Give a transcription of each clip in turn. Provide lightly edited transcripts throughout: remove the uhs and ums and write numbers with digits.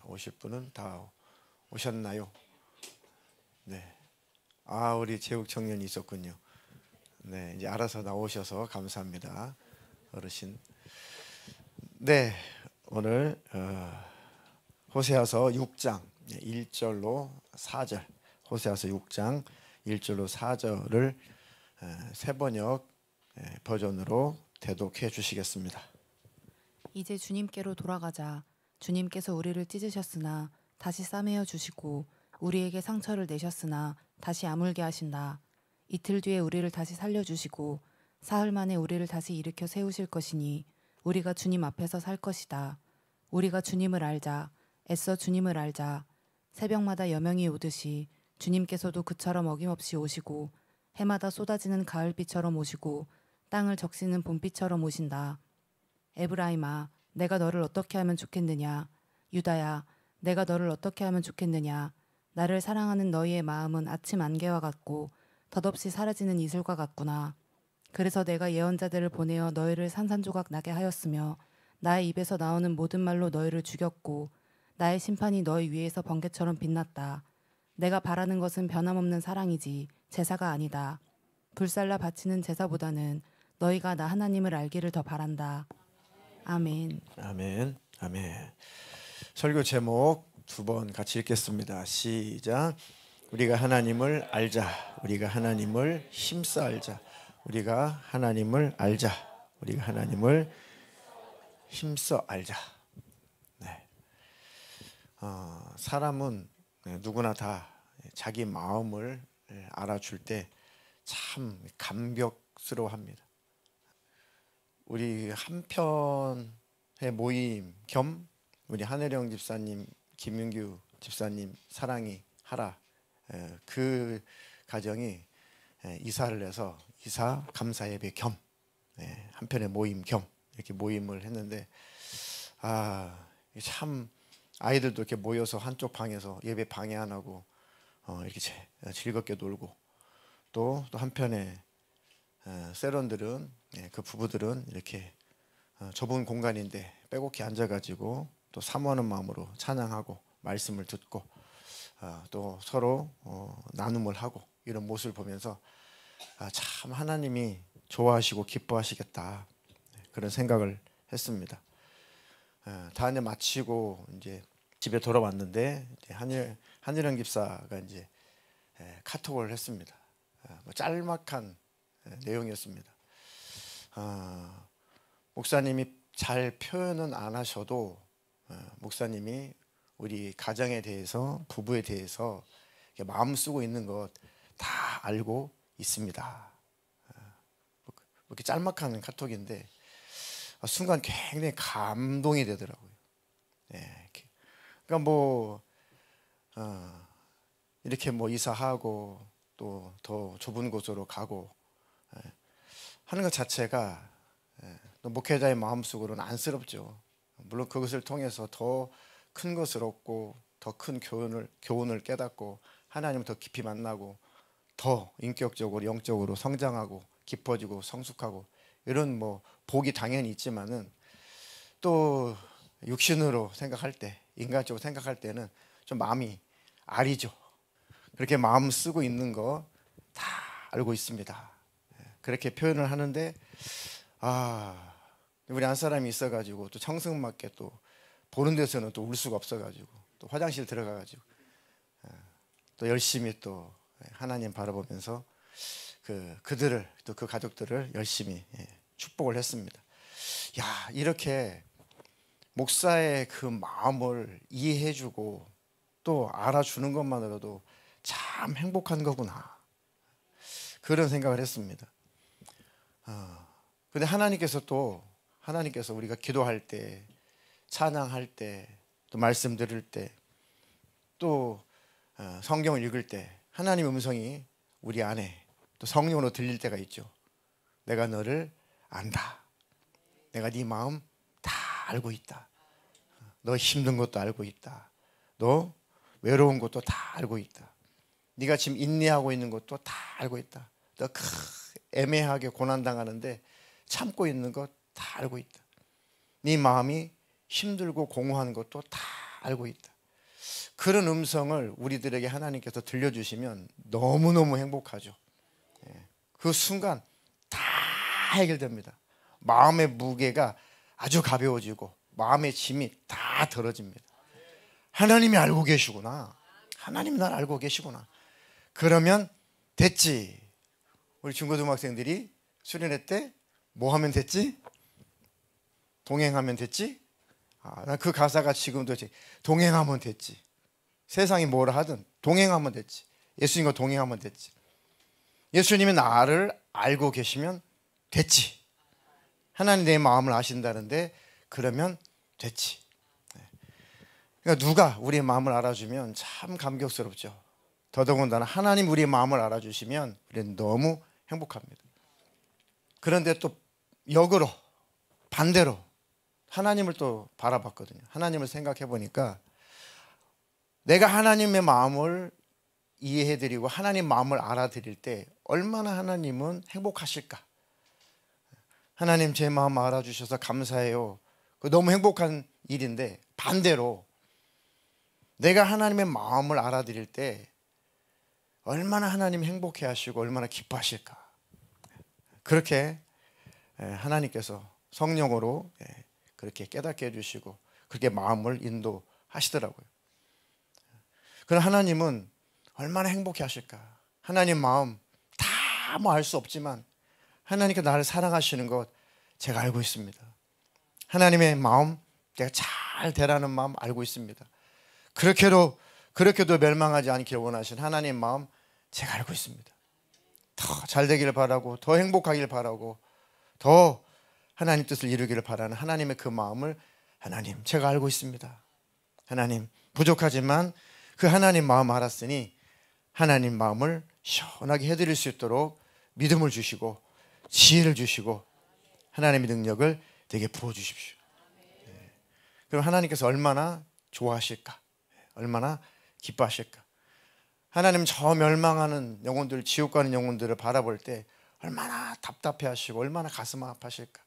오실 분은 다 오셨나요? 네. 아, 우리 제국 청년이 있었군요. 네, 이제 알아서 나오셔서 감사합니다, 어르신. 네, 오늘 호세아서 6장 1절로 4절, 호세아서 6장 1절로 4절을 새번역 버전으로 대독해 주시겠습니다. 이제 주님께로 돌아가자. 주님께서 우리를 찢으셨으나 다시 싸매어 주시고 우리에게 상처를 내셨으나 다시 아물게 하신다. 이틀 뒤에 우리를 다시 살려주시고 사흘 만에 우리를 다시 일으켜 세우실 것이니 우리가 주님 앞에서 살 것이다. 우리가 주님을 알자. 애써 주님을 알자. 새벽마다 여명이 오듯이 주님께서도 그처럼 어김없이 오시고 해마다 쏟아지는 가을비처럼 오시고 땅을 적시는 봄비처럼 오신다. 에브라임아, 내가 너를 어떻게 하면 좋겠느냐? 유다야, 내가 너를 어떻게 하면 좋겠느냐? 나를 사랑하는 너희의 마음은 아침 안개와 같고 덧없이 사라지는 이슬과 같구나. 그래서 내가 예언자들을 보내어 너희를 산산조각 나게 하였으며 나의 입에서 나오는 모든 말로 너희를 죽였고 나의 심판이 너희 위에서 번개처럼 빛났다. 내가 바라는 것은 변함없는 사랑이지 제사가 아니다. 불살라 바치는 제사보다는 너희가 나 하나님을 알기를 더 바란다. 아멘. 아멘. 아멘. 설교 제목 두 번 같이 읽겠습니다. 시작. 우리가 하나님을 알자. 우리가 하나님을 힘써 알자. 우리가 하나님을 알자. 우리가 하나님을 힘써 알자. 네. 사람은 누구나 다 자기 마음을 알아줄 때 참 감격스러워합니다. 우리 한편의 모임 겸 우리 하늘영 집사님, 김윤규 집사님 사랑이 하라, 그 가정이 이사를 해서 이사 감사 예배 겸 한편의 모임 겸 이렇게 모임을 했는데, 참 아이들도 이렇게 모여서 한쪽 방에서 예배 방해 안 하고 이렇게 즐겁게 놀고, 또 한편에 세런들은, 그 부부들은 이렇게 좁은 공간인데 빼곡히 앉아가지고 또 사모하는 마음으로 찬양하고 말씀을 듣고 또 서로 나눔을 하고, 이런 모습을 보면서 참 하나님이 좋아하시고 기뻐하시겠다, 그런 생각을 했습니다. 단회 마치고 이제 집에 돌아왔는데 한일영 집사가 이제 카톡을 했습니다. 짤막한 내용이었습니다. 목사님이 잘 표현은 안 하셔도 목사님이 우리 가정에 대해서, 부부에 대해서 마음 쓰고 있는 것 다 알고 있습니다. 이렇게 짤막한 카톡인데 순간 굉장히 감동이 되더라고요. 그러니까 이렇게 이사하고 또 더 좁은 곳으로 가고 하는 것 자체가 목회자의 마음속으로는 안쓰럽죠. 물론 그것을 통해서 더 큰 것을 얻고 더 큰 교훈을 깨닫고 하나님을 더 깊이 만나고 더 인격적으로 영적으로 성장하고 깊어지고 성숙하고, 이런 복이 당연히 있지만은, 또 육신으로 생각할 때, 인간적으로 생각할 때는 좀 마음이 아리죠. 그렇게 마음 쓰고 있는 거 다 알고 있습니다. 그렇게 표현을 하는데, 우리 한 사람이 있어가지고 또 청승맞게 또 보는 데서는 또 울 수가 없어가지고 또 화장실 들어가가지고 또 열심히 또 하나님 바라보면서 그들을, 또 그 가족들을 열심히 축복을 했습니다. 이렇게 목사의 그 마음을 이해해주고 또 알아주는 것만으로도 참 행복한 거구나, 그런 생각을 했습니다. 근데 하나님께서 우리가 기도할 때, 찬양할 때, 또 말씀 들을 때, 또 성경을 읽을 때 하나님의 음성이 우리 안에 또 성령으로 들릴 때가 있죠. 내가 너를 안다. 내가 네 마음 다 알고 있다. 너 힘든 것도 알고 있다. 너 외로운 것도 다 알고 있다. 네가 지금 인내하고 있는 것도 다 알고 있다. 너 애매하게 고난당하는데 참고 있는 것 다 알고 있다. 네 마음이 힘들고 공허한 것도 다 알고 있다. 그런 음성을 우리들에게 하나님께서 들려주시면 너무너무 행복하죠. 그 순간 다 해결됩니다. 마음의 무게가 아주 가벼워지고 마음의 짐이 다 덜어집니다. 하나님이 알고 계시구나. 하나님이 날 알고 계시구나. 그러면 됐지. 우리 중고등학생들이 수련회 때 뭐 하면 됐지? 동행하면 됐지? 난 그 가사가 지금도 동행하면 됐지. 세상이 뭐라 하든 동행하면 됐지. 예수님과 동행하면 됐지. 예수님이 나를 알고 계시면 됐지. 하나님 내 마음을 아신다는데 그러면 됐지. 그러니까 누가 우리의 마음을 알아주면 참 감격스럽죠. 더더군다나 하나님 우리의 마음을 알아주시면 우리는 너무 행복합니다. 그런데 또 역으로 반대로 하나님을 또 바라봤거든요. 하나님을 생각해 보니까 내가 하나님의 마음을 이해해드리고 하나님 마음을 알아드릴 때 얼마나 하나님은 행복하실까. 하나님 제 마음 알아주셔서 감사해요. 너무 행복한 일인데 반대로 내가 하나님의 마음을 알아드릴 때 얼마나 하나님 행복해 하시고 얼마나 기뻐하실까. 그렇게 하나님께서 성령으로 그렇게 깨닫게 해주시고 그렇게 마음을 인도하시더라고요. 그럼 하나님은 얼마나 행복해 하실까. 하나님 마음 다 뭐 알 수 없지만 하나님께 나를 사랑하시는 것 제가 알고 있습니다. 하나님의 마음 내가 잘 되라는 마음 알고 있습니다. 그렇게도 멸망하지 않기를 원하신 하나님의 마음 제가 알고 있습니다. 더 잘 되기를 바라고 더 행복하기를 바라고 더 하나님 뜻을 이루기를 바라는 하나님의 그 마음을 하나님 제가 알고 있습니다. 하나님 부족하지만 그 하나님 마음 알았으니 하나님 마음을 시원하게 해드릴 수 있도록 믿음을 주시고 지혜를 주시고 하나님의 능력을 내게 부어주십시오. 그럼 하나님께서 얼마나 좋아하실까, 얼마나 기뻐하실까. 하나님 저 멸망하는 영혼들, 지옥 가는 영혼들을 바라볼 때 얼마나 답답해 하시고 얼마나 가슴 아파하실까.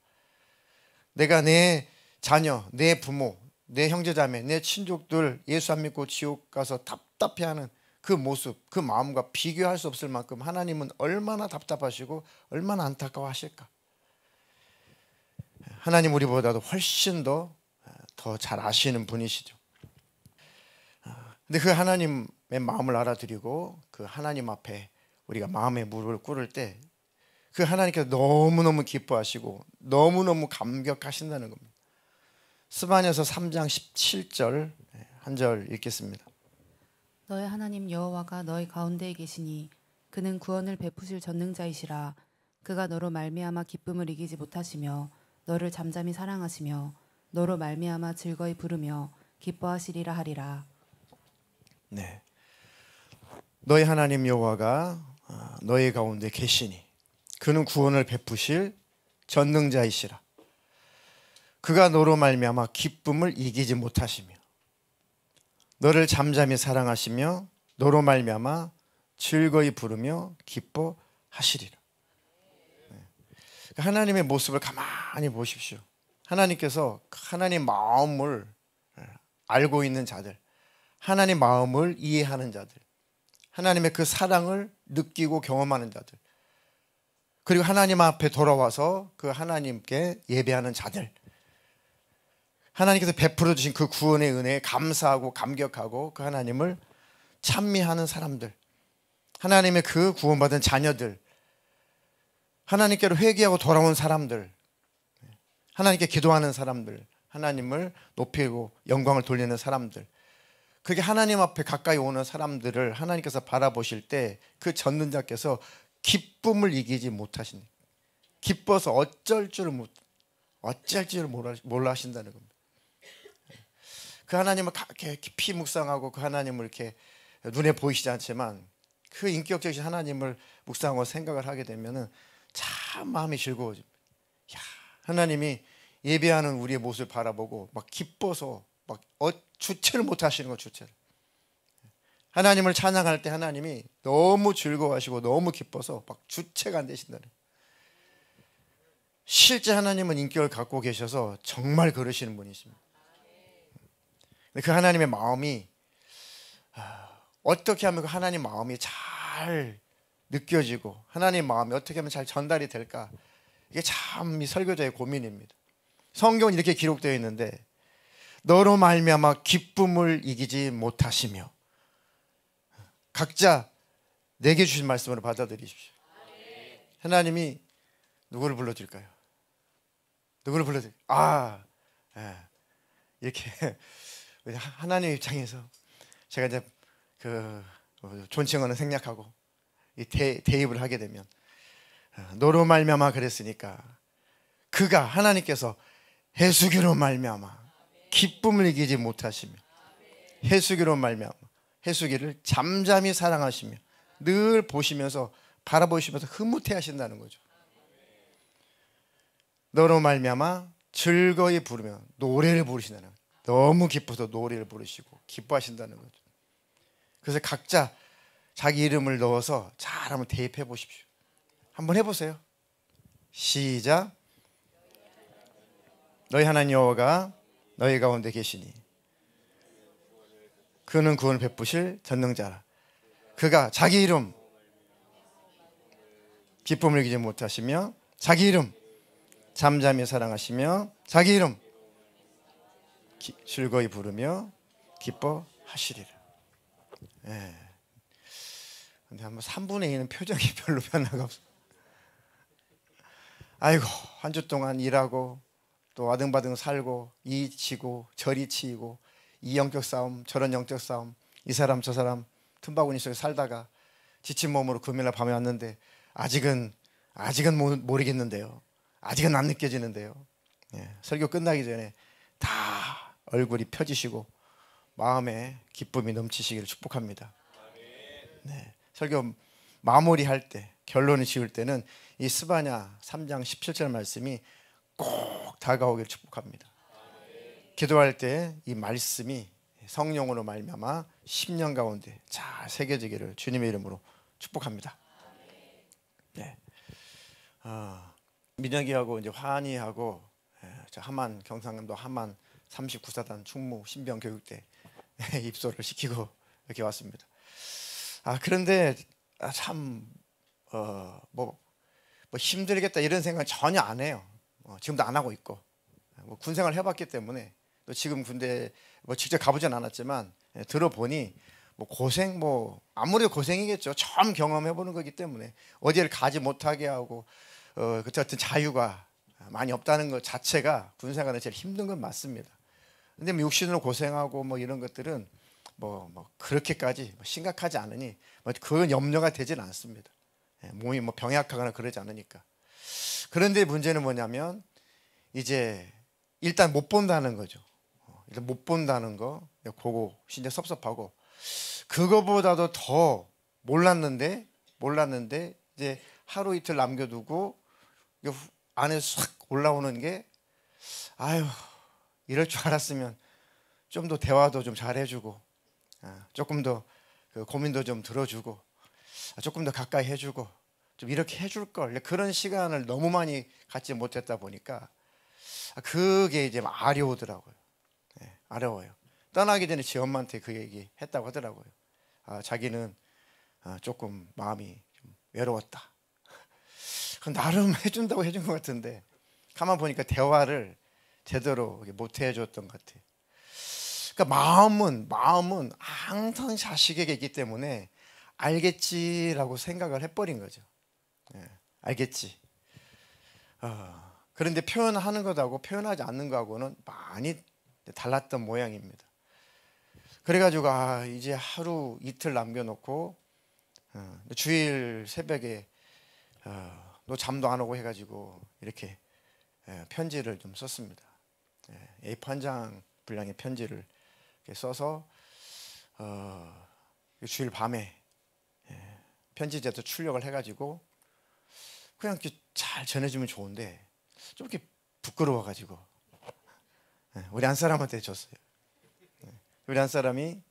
내가 내 자녀, 내 부모, 내 형제자매, 내 친족들 예수 안 믿고 지옥 가서 답답해하는 그 모습, 그 마음과 비교할 수 없을 만큼 하나님은 얼마나 답답하시고 얼마나 안타까워하실까. 하나님 우리보다도 훨씬 더 잘 아시는 분이시죠. 근데 그 하나님의 마음을 알아드리고 그 하나님 앞에 우리가 마음의 무릎을 꿇을 때 그 하나님께서 너무너무 기뻐하시고 너무너무 감격하신다는 겁니다. 스바냐서 3장 17절 한 절 읽겠습니다. 너의 하나님 여호와가 너희 가운데에 계시니 그는 구원을 베푸실 전능자이시라. 그가 너로 말미암아 기쁨을 이기지 못하시며 너를 잠잠히 사랑하시며 너로 말미암아 즐거이 부르며 기뻐하시리라 하리라. 네, 너희 하나님 여호와가 너희 가운데 계시니 그는 구원을 베푸실 전능자이시라. 그가 너로 말미암아 기쁨을 이기지 못하시며 너를 잠잠히 사랑하시며 너로 말미암아 즐거이 부르며 기뻐하시리라. 하나님의 모습을 가만히 보십시오. 하나님께서 하나님 마음을 알고 있는 자들, 하나님 마음을 이해하는 자들, 하나님의 그 사랑을 느끼고 경험하는 자들, 그리고 하나님 앞에 돌아와서 그 하나님께 예배하는 자들, 하나님께서 베풀어 주신 그 구원의 은혜에 감사하고 감격하고 그 하나님을 찬미하는 사람들, 하나님의 그 구원받은 자녀들, 하나님께로 회개하고 돌아온 사람들, 하나님께 기도하는 사람들, 하나님을 높이고 영광을 돌리는 사람들, 그렇게 하나님 앞에 가까이 오는 사람들을 하나님께서 바라보실 때 그 전능자께서 기쁨을 이기지 못하시니, 기뻐서 어쩔 줄 몰라 하신다는 겁니다. 그 하나님을 이렇게 깊이 묵상하고 그 하나님을 이렇게 눈에 보이시지 않지만 그 인격적인 하나님을 묵상하고 생각을 하게 되면은 참 마음이 즐거워집니다. 야, 하나님이 예배하는 우리의 모습을 바라보고 막 기뻐서 막 주체를 못 하시는 거, 주체를. 하나님을 찬양할 때 하나님이 너무 즐거워하시고 너무 기뻐서 막 주체가 안 되신다는. 실제 하나님은 인격을 갖고 계셔서 정말 그러시는 분이십니다. 근데 그 하나님의 마음이 어떻게 하면 그 하나님 마음이 잘 느껴지고 하나님 마음이 어떻게 하면 잘 전달이 될까? 이게 참 이 설교자의 고민입니다. 성경은 이렇게 기록되어 있는데 너로 말미암아 기쁨을 이기지 못하시며, 각자 내게 주신 말씀으로 받아들이십시오. 하나님이 누구를 불러드릴까요? 누구를 불러드릴까요? 이렇게 하나님 입장에서 제가 이제 그 존칭어는 생략하고 이 대입을 하게 되면 너로 말미암아 그랬으니까 그가 하나님께서 해수기로 말미암아 기쁨을 이기지 못하시며 해수기로 말미암아 해수기를 잠잠히 사랑하시며 늘 보시면서 바라보시면서 흐뭇해 하신다는 거죠. 너로 말미암아 즐거이 부르며 노래를 부르신다는 거죠. 너무 기뻐서 노래를 부르시고 기뻐하신다는 거죠. 그래서 각자 자기 이름을 넣어서 잘 한번 대입해 보십시오. 한번 해보세요. 시작. 너희 하나님 여호와가 너희 가운데 계시니 그는 구원을 베푸실 전능자라. 그가 자기 이름 기쁨을 이기지 못하시며 자기 이름 잠잠히 사랑하시며 자기 이름 즐거이 부르며 기뻐하시리라. 근데 한번 3분의 2는 표정이 별로 변화가 없어. 아이고, 한 주 동안 일하고 또 아등바등 살고 이 치고 저리 치이고 이 영적 싸움 저런 영적 싸움 이 사람 저 사람 틈바구니 속에 살다가 지친 몸으로 금요일날 밤에 왔는데 아직은 모르겠는데요. 아직은 안 느껴지는데요. 설교 끝나기 전에 다 얼굴이 펴지시고 마음에 기쁨이 넘치시기를 축복합니다. 설교 마무리할 때 결론을 지을 때는 이 스바냐 3장 17절 말씀이 꼭 다가오기를 축복합니다. 기도할 때 이 말씀이 성령으로 말미암아 10년 가운데 잘 새겨지기를 주님의 이름으로 축복합니다. 민혁이하고 이제 환희하고 저 하만 경상남도 하만 39사단 충무 신병 교육대 입소를 시키고 이렇게 왔습니다. 그런데 참 뭐 힘들겠다 이런 생각 전혀 안 해요. 지금도 안 하고 있고 군생활 해봤기 때문에 또 지금 군대 직접 가보진 않았지만 들어보니 고생 아무래도 고생이겠죠. 처음 경험해보는 거기 때문에 어디를 가지 못하게 하고 그때 어떤 자유가 많이 없다는 것 자체가 군생활은 제일 힘든 건 맞습니다. 근데 육신으로 고생하고 이런 것들은 그렇게까지 심각하지 않으니 그건 염려가 되지는 않습니다. 몸이 병약하거나 그러지 않으니까. 그런데 문제는 뭐냐면 이제 일단 못 본다는 거죠. 일단 못 본다는 거 그거 진짜 섭섭하고 그거보다도 더 몰랐는데 이제 하루 이틀 남겨두고 안에 싹 올라오는 게 이럴 줄 알았으면 좀 더 대화도 좀 잘해주고 조금 더 고민도 좀 들어주고 조금 더 가까이 해주고 좀 이렇게 해줄 걸. 그런 시간을 너무 많이 갖지 못했다 보니까 그게 이제 아려오더라고요. 어려워요. 떠나기 전에 지 엄마한테 그 얘기 했다고 하더라고요. 자기는 조금 마음이 좀 외로웠다. 나름 해준다고 해준 것 같은데 가만 보니까 대화를 제대로 못 해줬던 것 같아요. 그러니까 마음은 항상 자식에게 있기 때문에 알겠지라고 생각을 해버린 거죠. 알겠지. 그런데 표현하는 것하고 표현하지 않는 것하고는 많이 달랐던 모양입니다. 그래가지고 이제 하루 이틀 남겨놓고 주일 새벽에 너 잠도 안 오고 해가지고 이렇게 편지를 좀 썼습니다. A4 한 장 분량의 편지를 이렇게 써서 주일 밤에 편지제도 출력을 해가지고 그냥 이렇게 잘 전해주면 좋은데 좀 이렇게 부끄러워가지고 우리 한 사람한테 줬어요. 우리 한 사람이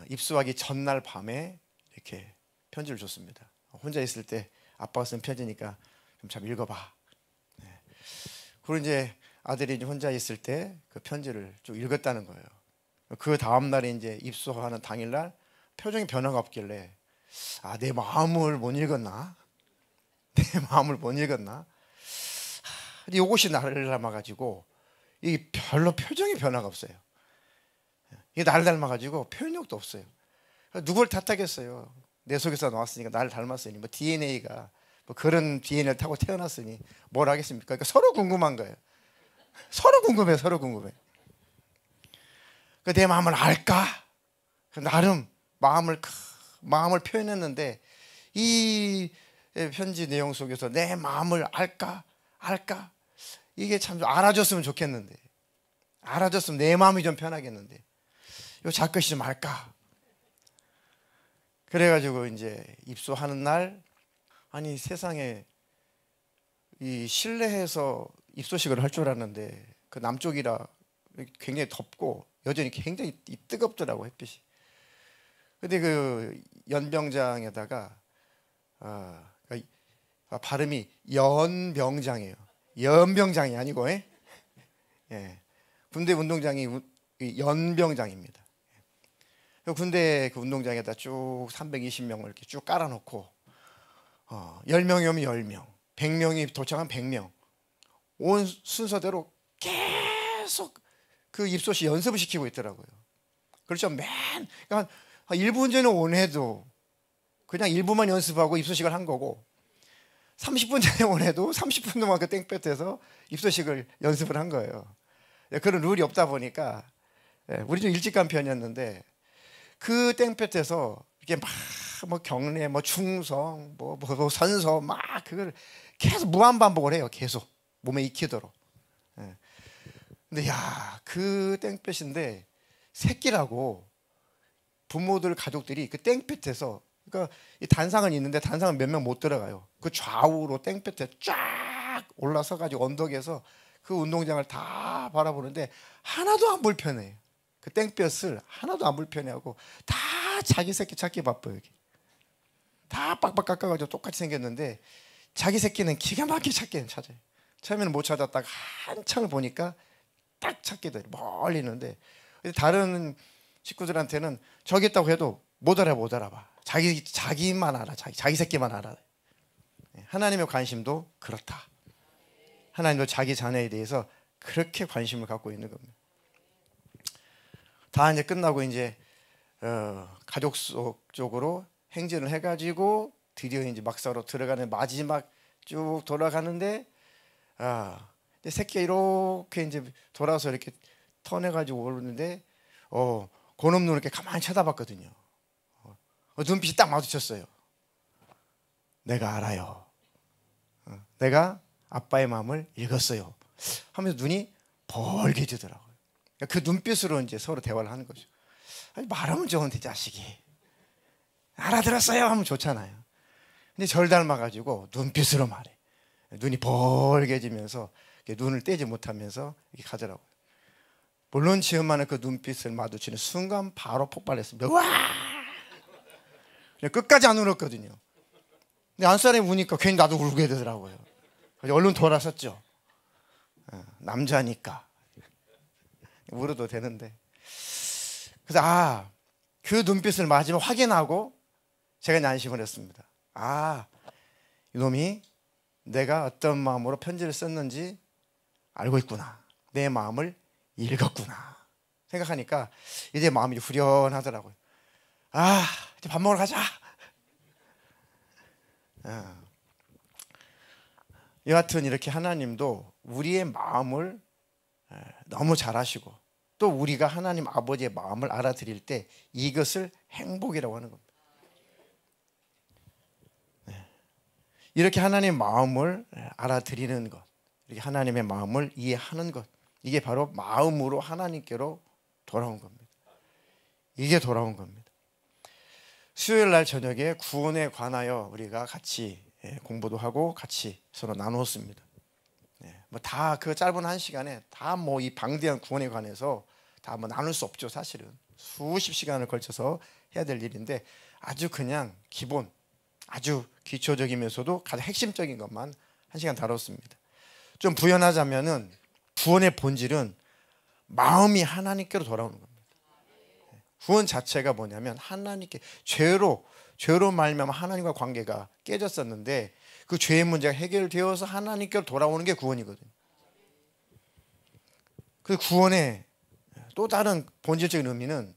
입수하기 전날 밤에 이렇게 편지를 줬습니다. 혼자 있을 때 아빠가 쓴 편지니까 좀 잘 읽어봐. 그리고 이제 아들이 혼자 있을 때 그 편지를 쭉 읽었다는 거예요. 그 다음 날에 이제 입소하는 당일날 표정이 변화가 없길래 내 마음을 못 읽었나? 내 마음을 못 읽었나? 근데 이것이 나를 닮아가지고 이 별로 표정이 변화가 없어요. 이게 나를 닮아가지고 표현력도 없어요. 누굴 탓하겠어요? 내 속에서 나왔으니까 나를 닮았으니 뭐 DNA가 뭐 그런 DNA를 타고 태어났으니 뭘 하겠습니까? 그러니까 서로 궁금한 거예요. 서로 궁금해, 서로 궁금해. 내 마음을 알까? 나름 마음을 표현했는데 이 편지 내용 속에서 내 마음을 알까? 이게 참 좀 알아줬으면 좋겠는데, 알아줬으면 내 마음이 좀 편하겠는데, 요 작것이 좀 알까? 그래가지고 이제 입소하는 날, 아니 세상에 이 실내에서 입소식을 할 줄 알았는데 그 남쪽이라 굉장히 덥고 여전히 굉장히 뜨겁더라고, 햇빛이. 근데 그 연병장에다가 발음이 연병장이에요. 연병장이 아니고, 예. 군대 운동장이 연병장입니다. 군대 그 운동장에다 쭉 320명을 이렇게 쭉 깔아놓고 10명이 오면 10명, 100명이 도착하면 100명, 온 순서대로 계속 그 입소시 연습을 시키고 있더라고요. 그렇죠. 그러니까 1분 전에 온 해도 그냥 1분만 연습하고 입소식을 한 거고, 30분 전에 온 해도 30분 동안 그 땡볕에서 입소식을 연습을 한 거예요. 그런 룰이 없다 보니까 우리 좀 일찍 간 편이었는데 그 땡볕에서 이렇게 뭐 경례, 뭐 충성, 뭐 선서 막 그걸 계속 무한 반복을 해요. 계속 몸에 익히도록. 근데 그 땡볕인데 새끼라고 부모들 가족들이 그 땡볕에서, 그러니까 이 단상은 있는데 단상은 몇 명 못 들어가요. 그 좌우로 땡볕에 쫙 올라서 가지고 언덕에서 그 운동장을 다 바라보는데 하나도 안 불편해요. 그 땡볕을 하나도 안 불편해하고 다 자기 새끼 찾기 바빠요. 여기 다 빡빡 깎아가지고 똑같이 생겼는데 자기 새끼는 기가 막히게 찾기는 찾아요. 처음에는 못 찾았다가 한참을 보니까 딱 찾게 돼요. 멀리 있는데. 다른 식구들한테는 저기 있다고 해도 못 알아봐. 자기만 알아. 자기 새끼만 알아. 하나님의 관심도 그렇다. 하나님도 자기 자녀에 대해서 그렇게 관심을 갖고 있는 겁니다. 다 이제 끝나고 이제 가족 쪽으로 행진을 해가지고 드디어 이제 막사로 들어가는 마지막 쭉 돌아가는데 새끼가 이렇게 이제 돌아서 이렇게 턴해가지고 오르는데 그놈 눈을 이렇게 가만히 쳐다봤거든요. 눈빛이 딱 마주쳤어요. 내가 알아요. 내가 아빠의 마음을 읽었어요. 하면서 눈이 벌게지더라고요. 그 눈빛으로 이제 서로 대화를 하는 거죠. 아니, 말하면 좋은데 자식이 알아들었어요 하면 좋잖아요. 근데 절 닮아가지고 눈빛으로 말해. 눈이 벌게지면서 눈을 떼지 못하면서 이렇게 가더라고요. 물론 지엄마는 그 눈빛을 마주치는 순간 바로 폭발했습니다. 와! 그냥 끝까지 안 울었거든요. 근데 안사람이 우니까 괜히 나도 울게 되더라고요. 그래서 얼른 돌아섰죠. 남자니까 울어도 되는데. 그래서 그 눈빛을 마지막 확인하고 제가 안심을 했습니다. 이놈이 내가 어떤 마음으로 편지를 썼는지 알고 있구나. 내 마음을 읽었구나 생각하니까 이제 마음이 후련하더라고요. 이제 밥 먹으러 가자. 여하튼 이렇게 하나님도 우리의 마음을 너무 잘 아시고, 또 우리가 하나님 아버지의 마음을 알아들일 때 이것을 행복이라고 하는 겁니다. 이렇게 하나님의 마음을 알아들이는 것, 이렇게 하나님의 마음을 이해하는 것, 이게 바로 마음으로 하나님께로 돌아온 겁니다. 이게 돌아온 겁니다. 수요일 날 저녁에 구원에 관하여 우리가 같이 공부도 하고 같이 서로 나누었습니다. 뭐 다 그 짧은 한 시간에 다 뭐 이 방대한 구원에 관해서 다 뭐 나눌 수 없죠. 사실은 수십 시간을 걸쳐서 해야 될 일인데 아주 그냥 기본, 아주 기초적이면서도 가장 핵심적인 것만 한 시간 다뤘습니다. 좀 부연하자면은 구원의 본질은 마음이 하나님께로 돌아오는 겁니다. 구원 자체가 뭐냐면 하나님께 죄로 말미암아 하나님과 관계가 깨졌었는데 그 죄의 문제가 해결되어서 하나님께로 돌아오는 게 구원이거든요. 그 구원의 또 다른 본질적인 의미는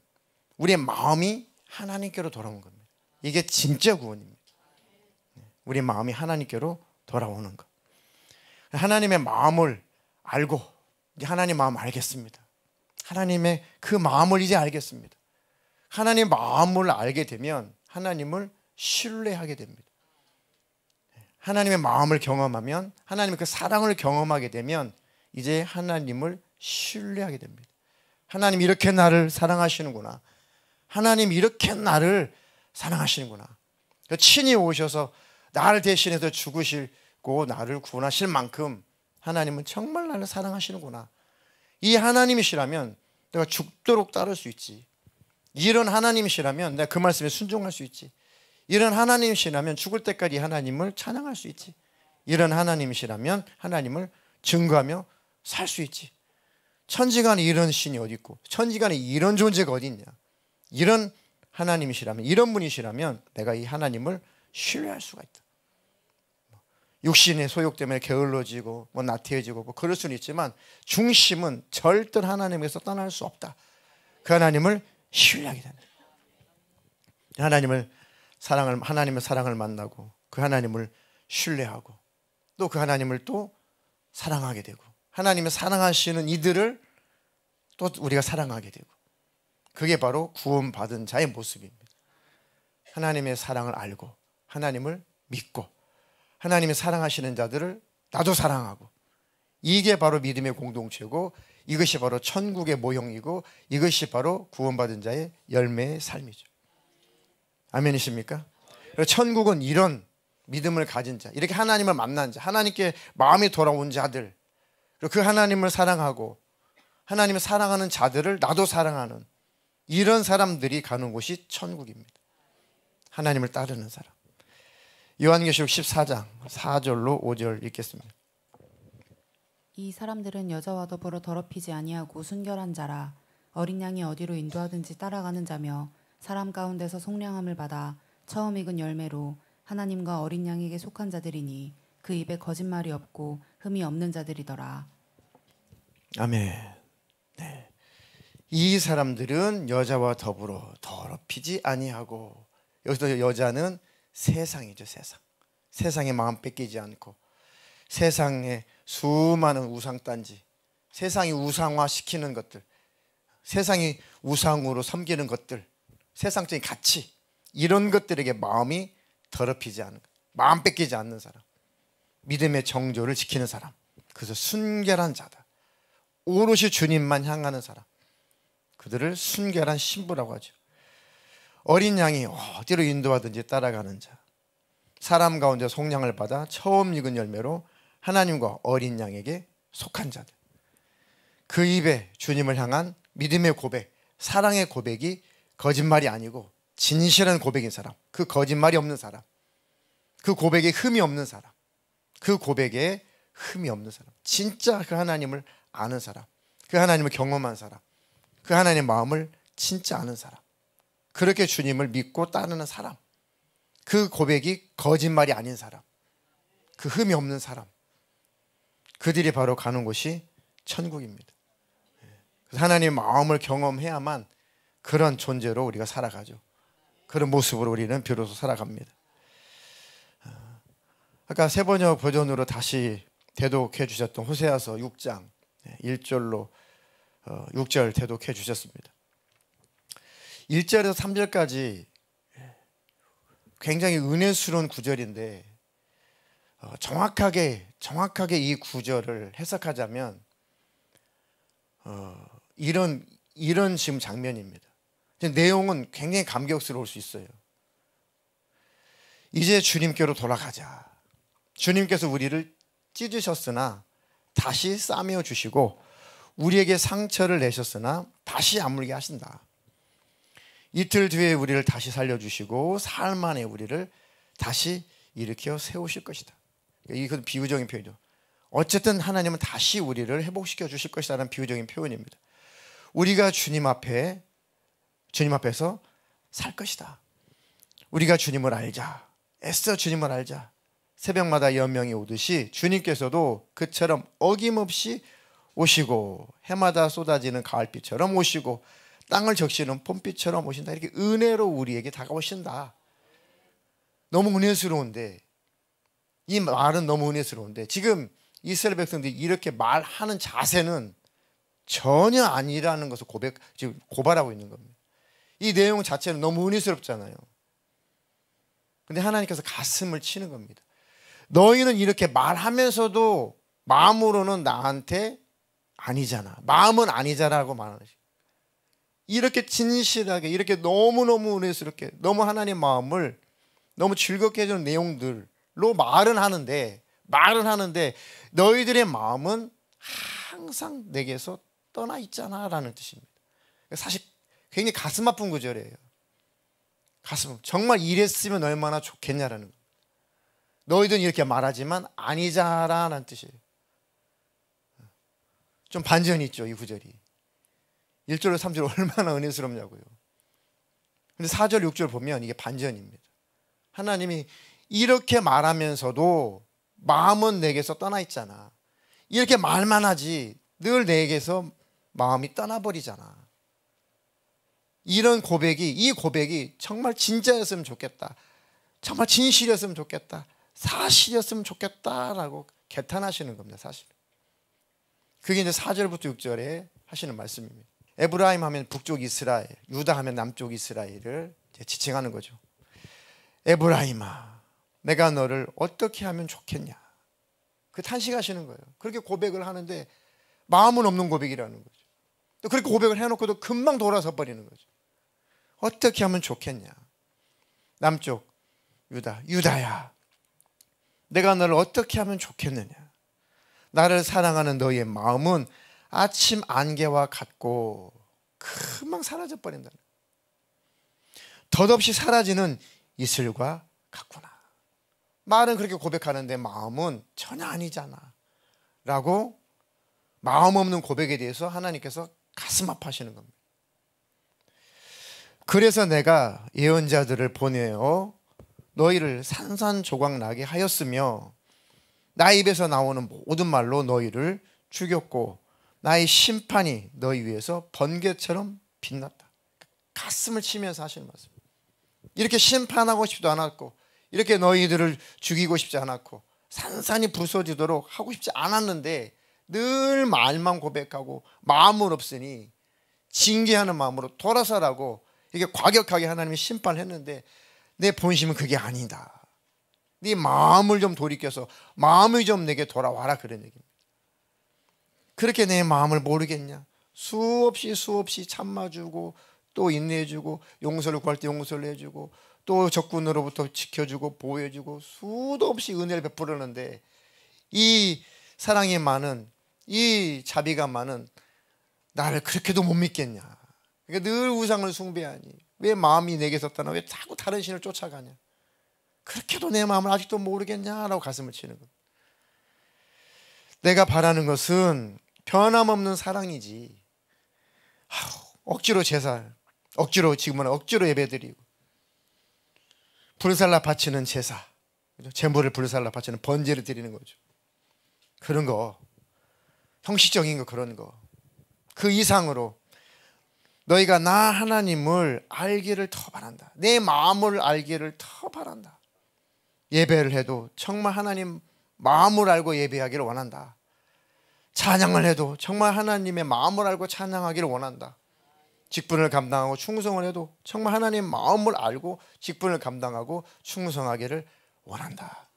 우리의 마음이 하나님께로 돌아오는 겁니다. 이게 진짜 구원입니다. 우리 마음이 하나님께로 돌아오는 것. 하나님의 마음을 알고 이제 하나님 마음 알겠습니다. 하나님의 그 마음을 이제 알겠습니다. 하나님의 마음을 알게 되면 하나님을 신뢰하게 됩니다. 하나님의 마음을 경험하면 하나님의 그 사랑을 경험하게 되면 이제 하나님을 신뢰하게 됩니다. 하나님 이렇게 나를 사랑하시는구나. 하나님 이렇게 나를 사랑하시는구나. 친히 오셔서 나를 대신해서 죽으시고 나를 구원하실 만큼 하나님은 정말 나를 사랑하시는구나. 이 하나님이시라면 내가 죽도록 따를 수 있지. 이런 하나님이시라면 내가 그 말씀에 순종할 수 있지. 이런 하나님이시라면 죽을 때까지 하나님을 찬양할 수 있지. 이런 하나님이시라면 하나님을 증거하며 살 수 있지. 천지간에 이런 신이 어디 있고 천지간에 이런 존재가 어디 있냐. 이런 하나님이시라면, 이런 분이시라면 내가 이 하나님을 신뢰할 수가 있다. 육신의 소욕 때문에 게을러지고 나태해지고 그럴 수는 있지만 중심은 절대 하나님에서 떠날 수 없다. 그 하나님을 신뢰하게 됩니다. 하나님의 사랑을 만나고 그 하나님을 신뢰하고 또 그 하나님을 또 사랑하게 되고 하나님의 사랑하시는 이들을 또 우리가 사랑하게 되고 그게 바로 구원받은 자의 모습입니다. 하나님의 사랑을 알고 하나님을 믿고 하나님의 사랑하시는 자들을 나도 사랑하고 이게 바로 믿음의 공동체고 이것이 바로 천국의 모형이고 이것이 바로 구원받은 자의 열매의 삶이죠. 아멘이십니까? 천국은 이런 믿음을 가진 자, 이렇게 하나님을 만난 자, 하나님께 마음이 돌아온 자들, 그리고 그 하나님을 사랑하고 하나님을 사랑하는 자들을 나도 사랑하는 이런 사람들이 가는 곳이 천국입니다. 하나님을 따르는 사람. 요한계시록 14장 4절로 5절 읽겠습니다. 이 사람들은 여자와 더불어 더럽히지 아니하고 순결한 자라. 어린 양이 어디로 인도하든지 따라가는 자며 사람 가운데서 속량함을 받아 처음 익은 열매로 하나님과 어린 양에게 속한 자들이니 그 입에 거짓말이 없고 흠이 없는 자들이더라. 아멘. 네. 이 사람들은 여자와 더불어 더럽히지 아니하고, 여기서 여자는 세상이죠. 세상에 마음 뺏기지 않고 세상에 수많은 우상단지, 세상이 우상화시키는 것들, 세상이 우상으로 섬기는 것들, 세상적인 가치, 이런 것들에게 마음이 더럽히지 않은, 마음 뺏기지 않는 사람, 믿음의 정조를 지키는 사람, 그래서 순결한 자다. 오롯이 주님만 향하는 사람, 그들을 순결한 신부라고 하죠. 어린 양이 어디로 인도하든지 따라가는 자, 사람 가운데 속량을 받아 처음 익은 열매로 하나님과 어린 양에게 속한 자들, 그 입에 주님을 향한 믿음의 고백, 사랑의 고백이 거짓말이 아니고 진실한 고백인 사람, 그 거짓말이 없는 사람, 그 고백에 흠이 없는 사람, 그 고백에 흠이 없는 사람, 진짜 그 하나님을 아는 사람, 그 하나님을 경험한 사람, 그 하나님의 마음을 진짜 아는 사람, 그렇게 주님을 믿고 따르는 사람, 그 고백이 거짓말이 아닌 사람, 그 흠이 없는 사람, 그들이 바로 가는 곳이 천국입니다. 그래서 하나님의 마음을 경험해야만 그런 존재로 우리가 살아가죠. 그런 모습으로 우리는 비로소 살아갑니다. 아까 세번역 버전으로 다시 대독해 주셨던 호세아서 6장 1절로 6절 대독해 주셨습니다. 1절에서 3절까지 굉장히 은혜스러운 구절인데 정확하게 이 구절을 해석하자면 이런 지금 장면입니다. 내용은 굉장히 감격스러울 수 있어요. 이제 주님께로 돌아가자. 주님께서 우리를 찢으셨으나 다시 싸매어 주시고 우리에게 상처를 내셨으나 다시 아물게 하신다. 이틀 뒤에 우리를 다시 살려주시고 사흘 만에 우리를 다시 일으켜 세우실 것이다. 이건 비유적인 표현이죠. 어쨌든 하나님은 다시 우리를 회복시켜 주실 것이라는 비유적인 표현입니다. 우리가 주님 앞에 주님 앞에서 살 것이다. 우리가 주님을 알자. 애써 주님을 알자. 새벽마다 연명이 오듯이 주님께서도 그처럼 어김없이 오시고 해마다 쏟아지는 가을비처럼 오시고 땅을 적시는 봄비처럼 오신다. 이렇게 은혜로 우리에게 다가오신다. 너무 은혜스러운데, 이 말은 너무 은혜스러운데 지금 이스라엘 백성들이 이렇게 말하는 자세는 전혀 아니라는 것을 지금 고발하고 있는 겁니다. 이 내용 자체는 너무 은혜스럽잖아요. 근데 하나님께서 가슴을 치는 겁니다. 너희는 이렇게 말하면서도 마음으로는 나한테 아니잖아. 마음은 아니잖아라고 말하는 거지. 이렇게 진실하게, 이렇게 너무너무 은혜스럽게, 너무 하나님 마음을 너무 즐겁게 해주는 내용들로 말은 하는데 너희들의 마음은 항상 내게서 떠나 있잖아 라는 뜻입니다. 사실 굉장히 가슴 아픈 구절이에요. 정말 이랬으면 얼마나 좋겠냐라는 거. 너희들은 이렇게 말하지만 아니자라는 뜻이에요. 좀 반전이 있죠, 이 구절이. 1절로 3절 얼마나 은혜스럽냐고요. 근데 4절 6절 보면 이게 반전입니다. 하나님이 이렇게 말하면서도 마음은 내게서 떠나 있잖아. 이렇게 말만 하지 늘 내게서 마음이 떠나버리잖아. 이 고백이 정말 진짜였으면 좋겠다. 정말 진실이었으면 좋겠다. 사실이었으면 좋겠다라고 개탄하시는 겁니다. 사실. 그게 이제 4절부터 6절에 하시는 말씀입니다. 에브라임 하면 북쪽 이스라엘, 유다 하면 남쪽 이스라엘을 지칭하는 거죠. 에브라임아, 내가 너를 어떻게 하면 좋겠냐. 그 탄식하시는 거예요. 그렇게 고백을 하는데 마음은 없는 고백이라는 거죠. 또 그렇게 고백을 해놓고도 금방 돌아서 버리는 거죠. 어떻게 하면 좋겠냐. 남쪽 유다야, 내가 너를 어떻게 하면 좋겠느냐. 나를 사랑하는 너의 마음은 아침 안개와 같고 금방 사라져 버린다. 덧없이 사라지는 이슬과 같구나. 말은 그렇게 고백하는데 마음은 전혀 아니잖아 라고 마음 없는 고백에 대해서 하나님께서 가슴 아파하시는 겁니다. 그래서 내가 예언자들을 보내어 너희를 산산조각 나게 하였으며 나의 입에서 나오는 모든 말로 너희를 죽였고 나의 심판이 너희 위에서 번개처럼 빛났다. 가슴을 치면서 하시는 말씀. 이렇게 심판하고 싶지도 않았고 이렇게 너희들을 죽이고 싶지 않았고 산산이 부서지도록 하고 싶지 않았는데 늘 말만 고백하고 마음은 없으니 징계하는 마음으로 돌아서라고 이게 과격하게 하나님이 심판을 했는데 내 본심은 그게 아니다. 네 마음을 좀 돌이켜서 마음이 좀 내게 돌아와라 그런 얘기입니다. 그렇게 내 마음을 모르겠냐. 수없이 참아주고 또 인내해주고 용서를 구할 때 용서를 해주고 또 적군으로부터 지켜주고 보호해주고 수도 없이 은혜를 베풀었는데 이 사랑이 많은 이 자비가 많은 나를 그렇게도 못 믿겠냐. 그러니까 늘 우상을 숭배하니 왜 마음이 내게서 떠나 왜 자꾸 다른 신을 쫓아가냐. 그렇게도 내 마음을 아직도 모르겠냐라고 가슴을 치는 것. 내가 바라는 것은 변함없는 사랑이지. 억지로 제사, 억지로 지금은 억지로 예배드리고 불살라 바치는 제사, 제물을 불살라 바치는 번제를 드리는 거죠. 그런 거, 형식적인 거 그런 거. 그 이상으로 너희가 나 하나님을 알기를 더 바란다. 내 마음을 알기를 더 바란다. 예배를 해도 정말 하나님 마음을 알고 예배하기를 원한다. 찬양을 해도 정말 하나님의 마음을 알고 찬양하기를 원한다. 직분을 감당하고 충성을 해도 정말 하나님 마음을 알고 직분을 감당하고 충성하기를 원한다.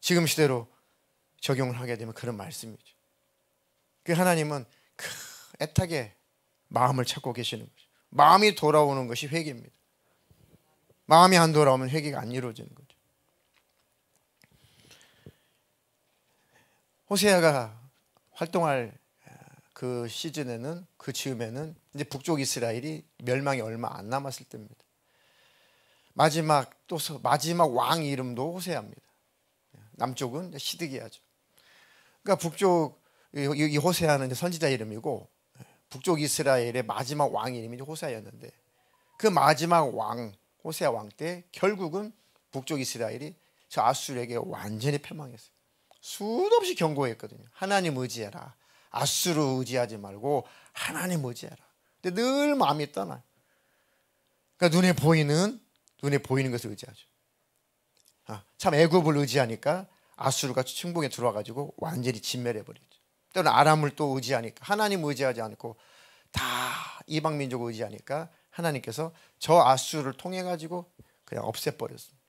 지금 시대로 적용을 하게 되면 그런 말씀이죠. 그 하나님은 애타게 마음을 찾고 계시는 거죠. 마음이 돌아오는 것이 회개입니다. 마음이 안 돌아오면 회개가 안 이루어지는 거죠. 호세아가 활동할 그 시즌에는 그 즈음에는 이제 북쪽 이스라엘이 멸망이 얼마 안 남았을 때입니다. 마지막 왕 이름도 호세아입니다. 남쪽은 시드기야죠. 그러니까 북쪽 이 호세아는 선지자 이름이고 북쪽 이스라엘의 마지막 왕 이름이 호세아였는데 그 마지막 왕 호세아 왕 때 결국은 북쪽 이스라엘이 저 아수르에게 완전히 패망했어요. 수도 없이 경고했거든요. 하나님 의지해라. 아수르 의지하지 말고 하나님 의지해라. 근데 늘 마음이 떠나요. 그러니까 눈에 보이는 것을 의지하죠. 참 애굽을 의지하니까 아수르가 충북에 들어와가지고 완전히 진멸해버리죠. 또는 아람을 또 의지하니까 하나님 의지하지 않고 다 이방 민족을 의지하니까 하나님께서 저 아수르를 통해 가지고 그냥 없애버렸습니다.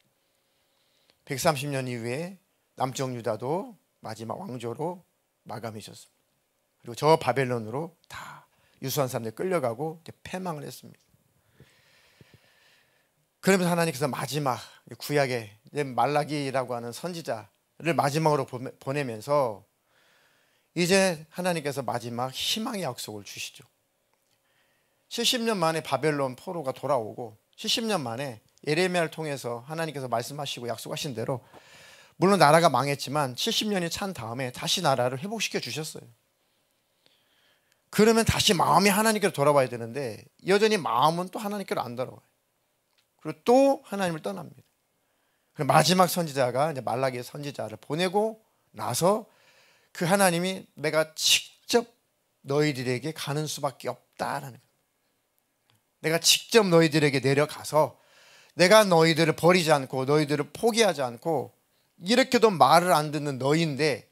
130년 이후에 남쪽 유다도 마지막 왕조로 마감하셨습니다. 그리고 저 바벨론으로 다 유수한 사람들이 끌려가고 패망을 했습니다. 그러면서 하나님께서 마지막 구약의 말라기라고 하는 선지자를 마지막으로 보내면서 이제 하나님께서 마지막 희망의 약속을 주시죠. 70년 만에 바벨론 포로가 돌아오고 70년 만에 예레미야를 통해서 하나님께서 말씀하시고 약속하신 대로 물론 나라가 망했지만 70년이 찬 다음에 다시 나라를 회복시켜 주셨어요. 그러면 다시 마음이 하나님께로 돌아와야 되는데 여전히 마음은 또 하나님께로 안 돌아와요. 그리고 또 하나님을 떠납니다. 그럼 마지막 선지자가 이제 말라기의 선지자를 보내고 나서 그 하나님이 내가 직접 너희들에게 가는 수밖에 없다라는 거예요. 내가 직접 너희들에게 내려가서 내가 너희들을 버리지 않고 너희들을 포기하지 않고 이렇게도 말을 안 듣는 너희인데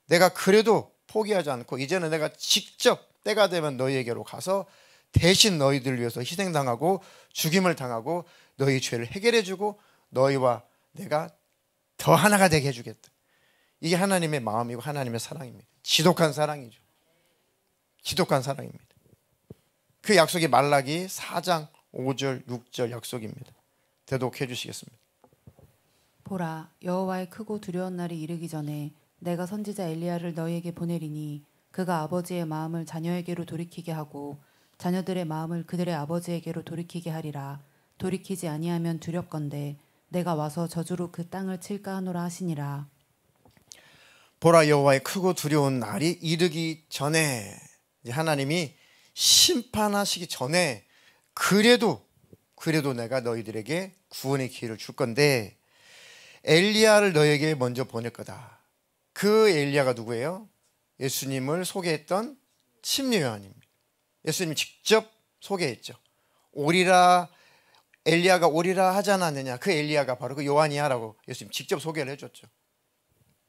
내가 그래도 포기하지 않고 이제는 내가 직접 때가 되면 너희에게로 가서 대신 너희들을 위해서 희생당하고 죽임을 당하고 너희 죄를 해결해주고 너희와 내가 더 하나가 되게 해주겠다. 이게 하나님의 마음이고 하나님의 사랑입니다. 지독한 사랑이죠. 지독한 사랑입니다. 그 약속이 말라기 4장 5절 6절 약속입니다. 대독해 주시겠습니다. 보라, 여호와의 크고 두려운 날이 이르기 전에 내가 선지자 엘리야를 너희에게 보내리니 그가 아버지의 마음을 자녀에게로 돌이키게 하고 자녀들의 마음을 그들의 아버지에게로 돌이키게 하리라. 돌이키지 아니하면 두렵건대 내가 와서 저주로 그 땅을 칠까 하노라 하시니라. 보라, 여호와의 크고 두려운 날이 이르기 전에 하나님이 심판하시기 전에 그래도 내가 너희들에게 구원의 기회를 줄 건데 엘리야를 너에게 먼저 보낼 거다. 그 엘리야가 누구예요? 예수님을 소개했던 침례 요한입니다. 예수님이 직접 소개했죠. 오리라, 엘리야가 오리라 하지 않았느냐, 그 엘리야가 바로 그 요한이야 라고 예수님 직접 소개를 해줬죠.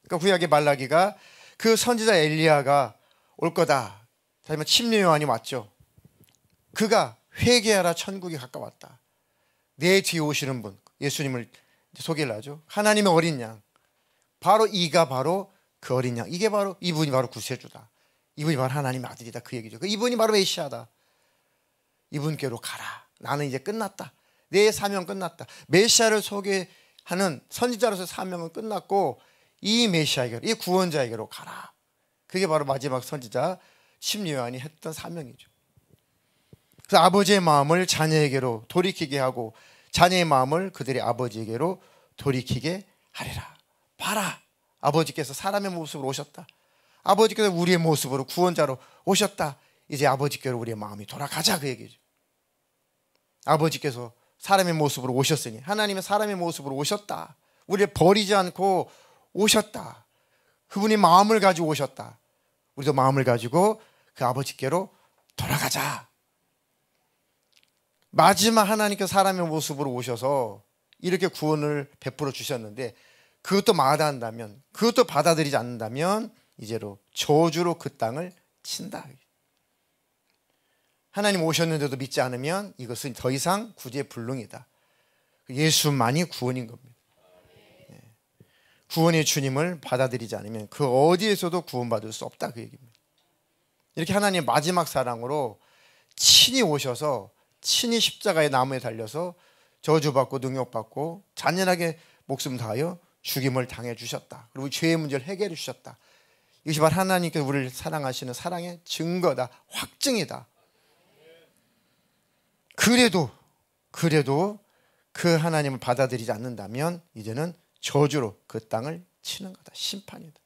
그러니까 구약의 말라기가 그 선지자 엘리야가 올 거다. 다시마 침례 요한이 왔죠. 그가 회개하라, 천국이 가까웠다. 내 뒤에 오시는 분, 예수님을 소개를 하죠. 하나님의 어린 양, 바로 이가 바로 그 어린 양, 이게 바로 이분이 바로 구세주다. 이분이 바로 하나님의 아들이다, 그 얘기죠. 이분이 바로 메시아다. 이분께로 가라. 나는 이제 끝났다. 내 사명 끝났다. 메시아를 소개하는 선지자로서 사명은 끝났고 이 메시아에게로, 이 구원자에게로 가라. 그게 바로 마지막 선지자 침례 요한이 했던 사명이죠. 그래서 아버지의 마음을 자녀에게로 돌이키게 하고 자녀의 마음을 그들의 아버지에게로 돌이키게 하리라. 봐라, 아버지께서 사람의 모습으로 오셨다. 아버지께서 우리의 모습으로 구원자로 오셨다. 이제 아버지께로 우리의 마음이 돌아가자, 그 얘기죠. 아버지께서 사람의 모습으로 오셨으니, 하나님의 사람의 모습으로 오셨다. 우리를 버리지 않고 오셨다. 그분이 마음을 가지고 오셨다. 우리도 마음을 가지고 그 아버지께로 돌아가자. 마지막 하나님께서 사람의 모습으로 오셔서 이렇게 구원을 베풀어 주셨는데 그것도 마다한다면, 그것도 받아들이지 않는다면 이제로 저주로 그 땅을 친다. 하나님 오셨는데도 믿지 않으면 이것은 더 이상 구제불능이다. 예수만이 구원인 겁니다. 구원의 주님을 받아들이지 않으면 그 어디에서도 구원받을 수 없다, 그 얘기입니다. 이렇게 하나님 마지막 사랑으로 친히 오셔서 친히 십자가의 나무에 달려서 저주받고 능욕받고 잔인하게 목숨 다하여 죽임을 당해 주셨다. 그리고 죄의 문제를 해결해 주셨다. 이것이 바로 하나님께서 우리를 사랑하시는 사랑의 증거다, 확증이다. 그래도 그 하나님을 받아들이지 않는다면 이제는 저주로 그 땅을 치는 거다, 심판이다.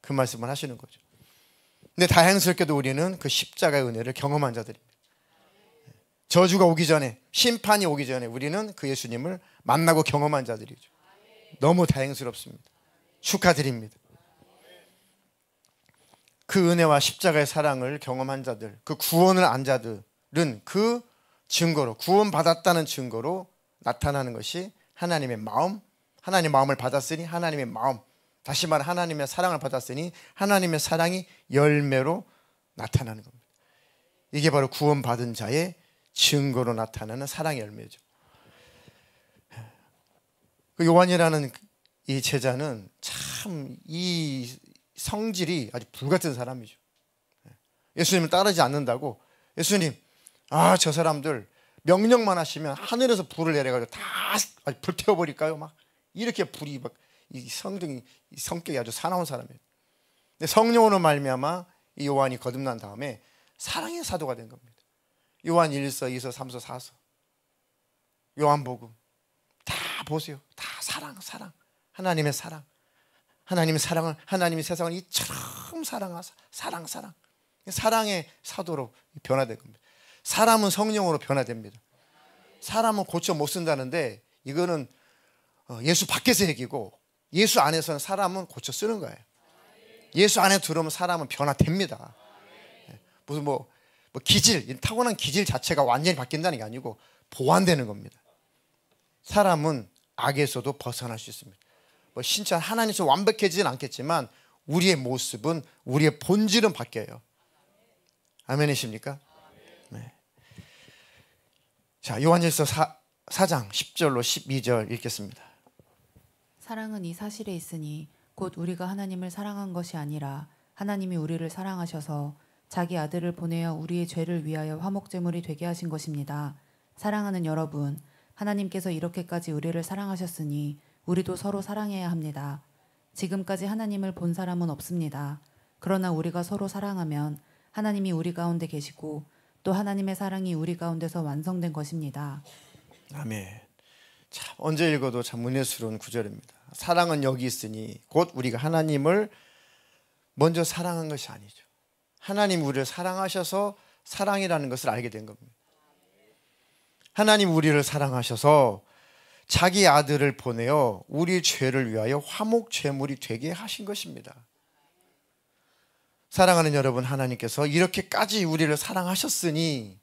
그 말씀을 하시는 거죠. 근데 다행스럽게도 우리는 그 십자가의 은혜를 경험한 자들입니다. 저주가 오기 전에, 심판이 오기 전에 우리는 그 예수님을 만나고 경험한 자들이죠. 너무 다행스럽습니다. 축하드립니다. 그 은혜와 십자가의 사랑을 경험한 자들, 그 구원을 안 자들은 그 증거로, 구원받았다는 증거로 나타나는 것이 하나님의 마음, 하나님의 마음을 받았으니 하나님의 마음, 다시 말해 하나님의 사랑을 받았으니 하나님의 사랑이 열매로 나타나는 겁니다. 이게 바로 구원받은 자의 증거로 나타나는 사랑의 열매죠. 그 요한이라는 이 제자는 참 이 성질이 아주 불같은 사람이죠. 예수님을 따르지 않는다고, 예수님, 저 사람들 명령만 하시면 하늘에서 불을 내려가지고 다 불태워버릴까요? 막 이렇게 불이 막, 이 성격이 아주 사나운 사람이에요. 근데 성령으로 말미암아 이 요한이 거듭난 다음에 사랑의 사도가 된 겁니다. 요한 1서, 2서, 3서, 4서, 요한복음 다 보세요. 다 사랑. 하나님의 사랑. 하나님의 사랑을, 하나님이 세상을 이처럼 사랑하사, 사랑. 사랑의 사도로 변화된 겁니다. 사람은 성령으로 변화됩니다. 사람은 고쳐 못 쓴다는데 이거는 예수 밖에서 얘기고, 예수 안에서는 사람은 고쳐 쓰는 거예요. 예수 안에 들어오면 사람은 변화됩니다. 무슨 기질, 타고난 기질 자체가 완전히 바뀐다는 게 아니고 보완되는 겁니다. 사람은 악에서도 벗어날 수 있습니다. 신체 하나님께서 완벽해지진 않겠지만 우리의 모습은, 우리의 본질은 바뀌어요. 아멘이십니까? 네. 자, 요한일서 4장 10절로 12절 읽겠습니다. 사랑은 이 사실에 있으니 곧 우리가 하나님을 사랑한 것이 아니라 하나님이 우리를 사랑하셔서 자기 아들을 보내어 우리의 죄를 위하여 화목제물이 되게 하신 것입니다. 사랑하는 여러분, 하나님께서 이렇게까지 우리를 사랑하셨으니 우리도 서로 사랑해야 합니다. 지금까지 하나님을 본 사람은 없습니다. 그러나 우리가 서로 사랑하면 하나님이 우리 가운데 계시고 또 하나님의 사랑이 우리 가운데서 완성된 것입니다. 아멘. 참 언제 읽어도 참 은혜스러운 구절입니다. 사랑은 여기 있으니 곧 우리가 하나님을 먼저 사랑한 것이 아니죠. 하나님 우리를 사랑하셔서 사랑이라는 것을 알게 된 겁니다. 하나님 우리를 사랑하셔서 자기 아들을 보내어 우리 죄를 위하여 화목제물이 되게 하신 것입니다. 사랑하는 여러분, 하나님께서 이렇게까지 우리를 사랑하셨으니,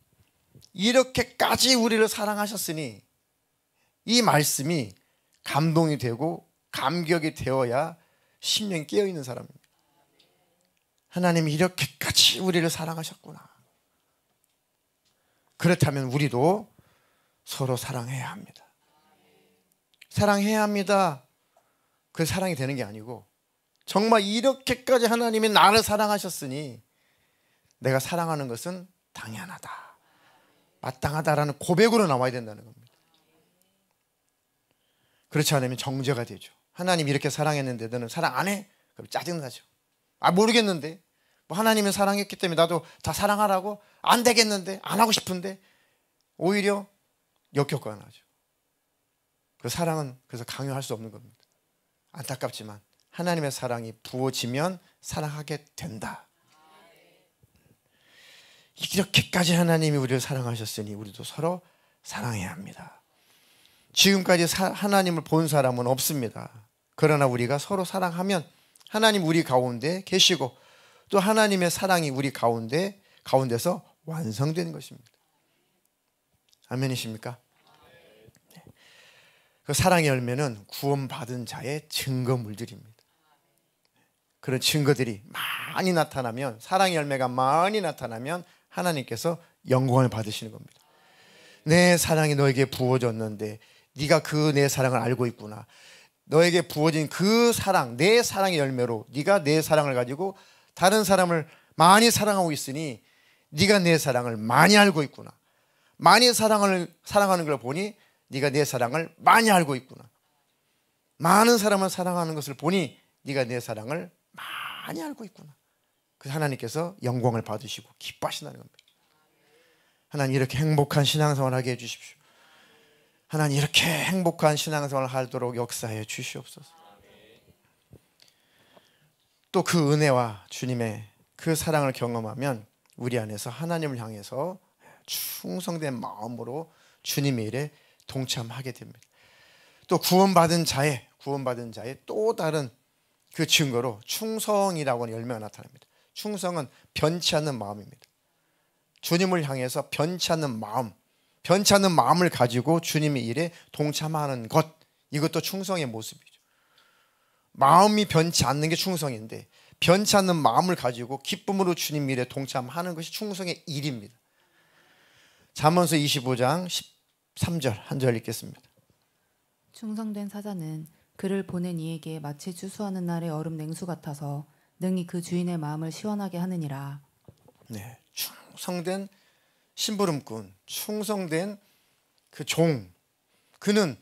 이 말씀이 감동이 되고 감격이 되어야 심령이 깨어있는 사람입니다. 하나님이 이렇게까지 우리를 사랑하셨구나. 그렇다면 우리도 서로 사랑해야 합니다. 사랑해야 합니다. 그 사랑이 되는 게 아니고 정말 이렇게까지 하나님이 나를 사랑하셨으니 내가 사랑하는 것은 당연하다, 마땅하다라는 고백으로 나와야 된다는 겁니다. 그렇지 않으면 정죄가 되죠. 하나님 이렇게 사랑했는데 너는 사랑 안 해? 그럼 짜증나죠. 모르겠는데, 하나님은 사랑했기 때문에 나도 다 사랑하라고? 안 되겠는데, 안 하고 싶은데, 오히려 역효과가 나죠. 그 사랑은 그래서 강요할 수 없는 겁니다. 안타깝지만 하나님의 사랑이 부어지면 사랑하게 된다. 이렇게까지 하나님이 우리를 사랑하셨으니 우리도 서로 사랑해야 합니다. 지금까지 하나님을 본 사람은 없습니다. 그러나 우리가 서로 사랑하면 하나님 우리 가운데 계시고 또 하나님의 사랑이 우리 가운데서 완성되는 것입니다. 아멘이십니까? 그 사랑의 열매는 구원받은 자의 증거물들입니다. 그런 증거들이 많이 나타나면, 사랑의 열매가 많이 나타나면 하나님께서 영광을 받으시는 겁니다. 내 사랑이 너에게 부어졌는데 네가 그 내 사랑을 알고 있구나. 너에게 부어진 그 사랑, 내 사랑의 열매로 네가 내 사랑을 가지고 다른 사람을 많이 사랑하고 있으니 네가 내 사랑을 많이 알고 있구나. 많이 사랑하는 걸 보니 네가 내 사랑을 많이 알고 있구나. 많은 사람을 사랑하는 것을 보니 네가 내 사랑을 많이 알고 있구나. 그 하나님께서 영광을 받으시고 기뻐하신다는 겁니다. 하나님 이렇게 행복한 신앙생활 하게 해주십시오. 하나님 이렇게 행복한 신앙생활 하도록 역사해 주시옵소서. 또 그 은혜와 주님의 그 사랑을 경험하면 우리 안에서 하나님을 향해서 충성된 마음으로 주님의 일에 동참하게 됩니다. 또 구원받은 자의 또 다른 그 증거로 충성이라고 하는 열매가 나타납니다. 충성은 변치 않는 마음입니다. 주님을 향해서 변치 않는 마음을 가지고 주님의 일에 동참하는 것, 이것도 충성의 모습이죠. 마음이 변치 않는 게 충성인데, 변치 않는 마음을 가지고 기쁨으로 주님 일에 동참하는 것이 충성의 일입니다. 잠언서 25장 13절 한 절 읽겠습니다. 충성된 사자는 그를 보낸 이에게 마치 추수하는 날의 얼음 냉수 같아서 능히 그 주인의 마음을 시원하게 하느니라. 네, 충성된 심부름꾼, 충성된 그 종, 그는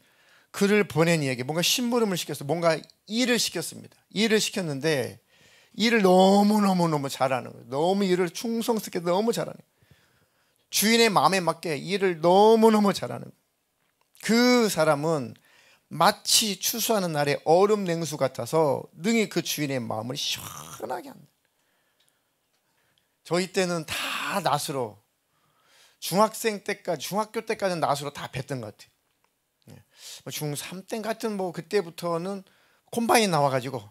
그를 보낸 이에게 뭔가 심부름을 시켰어요. 뭔가 일을 시켰습니다. 일을 시켰는데 일을 너무 잘하는 거예요. 너무 일을 충성스럽게 너무 잘하는 거예요. 주인의 마음에 맞게 일을 너무 잘하는 거예요. 그 사람은 마치 추수하는 날에 얼음 냉수 같아서 능히 그 주인의 마음을 시원하게 한다. 저희 때는 다 낫으로, 중학교 때까지는 낫으로 다 뱄던 것 같아요. 중3 때 같은 그때부터는 콤바인 나와가지고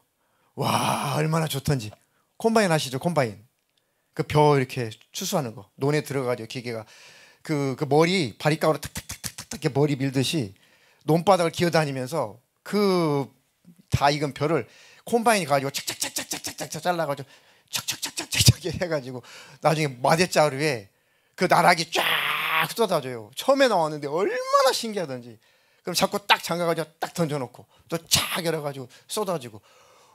와 얼마나 좋던지. 콤바인 아시죠? 콤바인 그 벼 이렇게 추수하는 거, 논에 들어가지고 기계가 그 머리 바리가으로 탁탁탁탁탁 이렇게 머리 밀듯이 논바닥을 기어다니면서 그 다 익은 벼를 콤바인이 가지고 착착착착착착 잘라가지고 착착착착착 해가지고 나중에 마대자루에 그 나락이 쫙 쏟아져요. 처음에 나왔는데 얼마나 신기하던지. 그럼 자꾸 딱 잠가가지고 딱 던져놓고 또 착 열어가지고 쏟아지고,